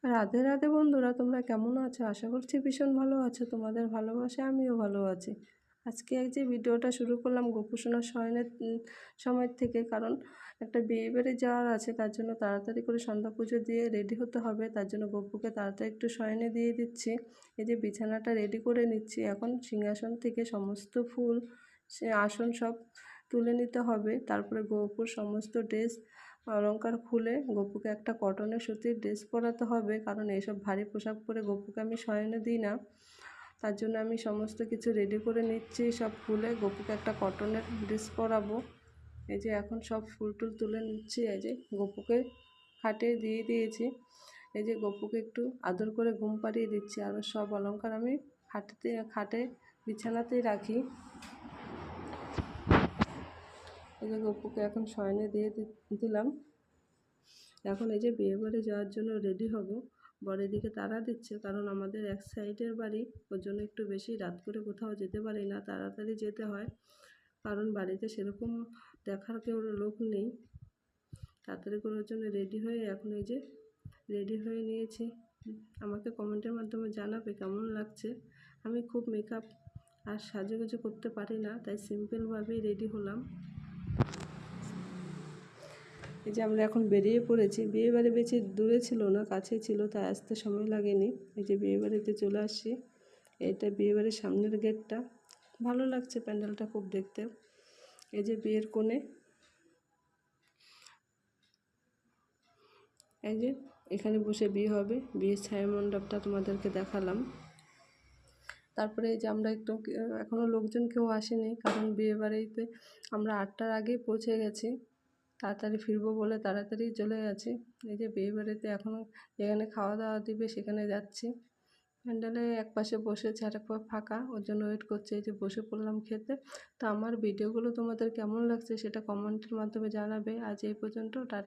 রাধে রাধে বন্ধুরা, তোমরা কেমন আছো? আশা করছি ভীষণ ভালো আছো। তোমাদের ভালোবাসায় আমিও ভালো আছি। আজকে এই যে ভিডিওটা শুরু করলাম গোপুসোনার শয়নের সময় থেকে, কারণ একটা বিয়ে বাড়ি যাওয়ার আছে, তার জন্য তাড়াতাড়ি করে সন্ধ্যা পুজো দিয়ে রেডি হতে হবে। তার জন্য গপুকে তাড়াতাড়ি একটু শয়নে দিয়ে দিচ্ছি। এই যে বিছানাটা রেডি করে নিচ্ছি। এখন সিংহাসন থেকে সমস্ত ফুল, সে আসন সব তুলে নিতে হবে। তারপরে গপুর সমস্ত ড্রেস অলংকার খুলে গপুকে একটা কটনের সুতির ড্রেস পরাতে হবে, কারণ এইসব ভারী পোশাক পরে গপুকে আমি শয়নে দিই না। তার জন্য আমি সমস্ত কিছু রেডি করে নিচ্ছি। সব খুলে গপুকে একটা কটনের ড্রেস পরাবো। এই যে এখন সব ফুল টুল তুলে নিচ্ছি। এই যে গপুকে খাটে দিয়ে দিয়েছি। এই যে গপুকে একটু আদর করে ঘুম পাড়িয়ে দিচ্ছি। আর সব অলংকার আমি খাটে বিছানাতেই রাখি। এই যে গপুকে এখন শয়নে দিয়ে দিলাম। এখন এই যে বিয়ে বাড়ি যাওয়ার জন্য রেডি হব। বরের দিকে তাড়া দিচ্ছে, কারণ আমাদের এক সাইডের বাড়ি, ওর জন্য একটু বেশি রাত করে কোথাও যেতে পারি না, তাড়াতাড়ি যেতে হয়, কারণ বাড়িতে সেরকম দেখার কেউ লোক নেই। তাড়াতাড়ি করার জন্য রেডি হয়ে এখন এই যে রেডি হয়ে নিয়েছি। আমাকে কমেন্টের মাধ্যমে জানাবে কেমন লাগছে। আমি খুব মেকআপ আর সাজুগুজু করতে পারি না, তাই সিম্পলভাবেই রেডি হলাম। এই যে আমরা এখন বেরিয়ে পড়েছি। বিয়েবাড়ি বেশি দূরে ছিল না, কাছে ছিল, তাই আসতে সময় লাগেনি। এই যে বিয়েবাড়িতে চলে আসছি। এটা বিয়েবাড়ির সামনের গেটটা। ভালো লাগছে প্যান্ডেলটা খুব দেখতে। এই যে বিয়ের কোণে, এই যে এখানে বসে বিয়ে হবে। বিয়ের ছায়া মণ্ডপটা তোমাদেরকে দেখালাম। তারপরে এই যে আমরা একটু এখনও লোকজন কেউ আসেনি, কারণ বিয়েবাড়িতে আমরা 8টার আগেই পৌঁছে গেছি। তাড়াতাড়ি ফিরবো বলে তাড়াতাড়ি চলে গেছি। এই যে বিয়েবাড়িতে এখনও যেখানে খাওয়া দাওয়া দিবে সেখানে যাচ্ছি। প্যান্ডেলে এক পাশে বসেছে আর এক পা ফাঁকা, ওর জন্য ওয়েট করছে। এই যে বসে পড়লাম খেতে। তো আমার ভিডিওগুলো তোমাদের কেমন লাগছে সেটা কমেন্টের মাধ্যমে জানাবে। আজ এই পর্যন্ত।